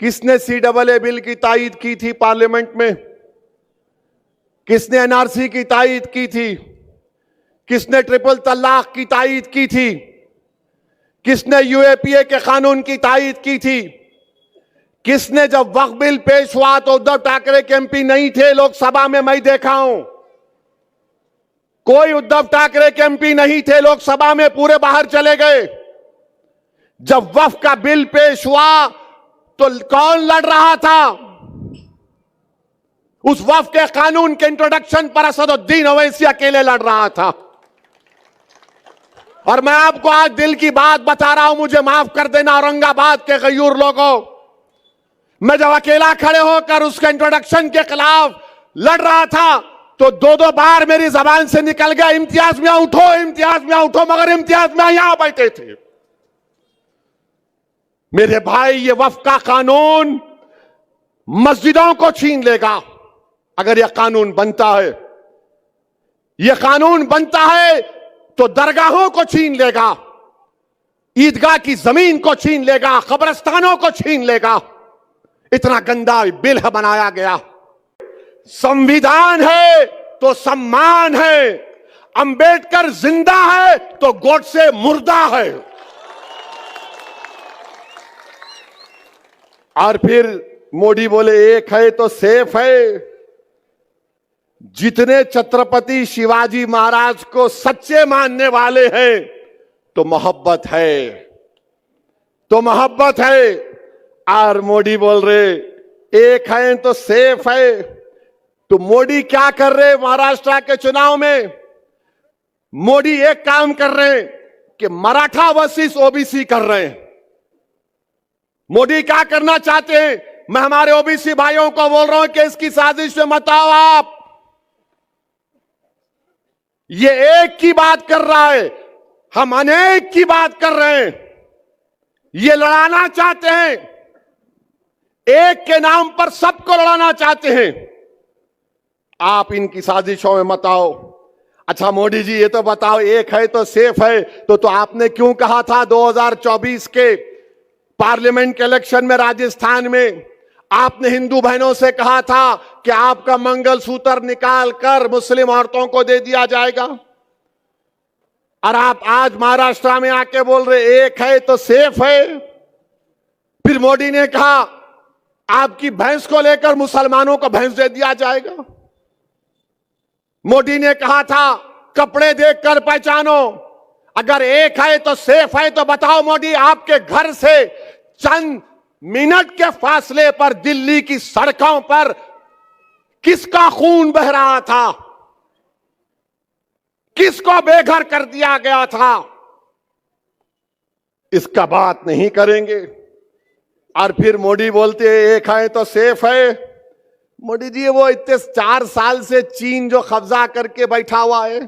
किसने CAA bill की तायीद की थी पार्लियामेंट में? किसने NRC की तायीद की थी? किसने ट्रिपल तलाक की तायीद की थी? किसने UAPA के कानून की तायीद की थी? किसने, जब वक्फ बिल पेश हुआ तो उद्धव ठाकरे के MP नहीं थे लोकसभा में, मैं देखा हूं। कोई उद्धव ठाकरे के MP नहीं थे लोकसभा में, पूरे बाहर चले गए। जब वक्फ का बिल पेश हुआ तो कौन लड़ रहा था? उस वक्फ के कानून के इंट्रोडक्शन पर असदुद्दीन ओवैसी अकेले लड़ रहा था। और मैं आपको आज दिल की बात बता रहा हूं, मुझे माफ कर देना औरंगाबाद के गयूर लोगों, मैं जब अकेला खड़े होकर उसके इंट्रोडक्शन के खिलाफ लड़ रहा था तो दो दो बार मेरी जबान से निकल गया, इम्तियाज मियां उठो, इम्तियाज मियां उठो, मगर इम्तियाज मियां यहां बैठे थे। मेरे भाई, ये वक्फ का कानून मस्जिदों को छीन लेगा अगर यह कानून बनता है। यह कानून बनता है तो दरगाहों को छीन लेगा, ईदगाह की जमीन को छीन लेगा, कब्रिस्तानों को छीन लेगा। इतना गंदा बिल है बनाया गया। संविधान है तो सम्मान है, अंबेडकर जिंदा है तो गोडसे मुर्दा है। और फिर मोदी बोले एक है तो सेफ है। जितने छत्रपति शिवाजी महाराज को सच्चे मानने वाले हैं तो मोहब्बत है, तो मोहब्बत है। और मोदी बोल रहे एक है तो सेफ है। तो मोदी क्या कर रहे महाराष्ट्र के चुनाव में? मोदी एक काम कर रहे हैं कि मराठा वर्सेस OBC कर रहे हैं। मोदी क्या करना चाहते हैं? मैं हमारे OBC भाइयों को बोल रहा हूं कि इसकी साजिश में मत आओ आप। ये एक की बात कर रहा है, हम अनेक की बात कर रहे हैं। ये लड़ाना चाहते हैं, एक के नाम पर सबको लड़ाना चाहते हैं। आप इनकी साजिशों में मत आओ। अच्छा मोदी जी, ये तो बताओ, एक है तो सेफ है, तो आपने क्यों कहा था 2024 के पार्लियामेंट के इलेक्शन में राजस्थान में आपने हिंदू बहनों से कहा था कि आपका मंगलसूत्र निकाल कर मुस्लिम औरतों को दे दिया जाएगा? और आप आज महाराष्ट्र में आके बोल रहे एक है तो सेफ है। फिर मोदी ने कहा आपकी भैंस को लेकर मुसलमानों को भैंस दे दिया जाएगा। मोदी ने कहा था कपड़े देखकर पहचानो। अगर एक है तो सेफ है तो बताओ मोदी, आपके घर से चंद मिनट के फासले पर दिल्ली की सड़कों पर किसका खून बह रहा था? किसको बेघर कर दिया गया था? इसका बात नहीं करेंगे। और फिर मोदी बोलते हैं एक है तो सेफ है। मोदी जी, वो इतने 4 साल से चीन जो कब्जा करके बैठा हुआ है,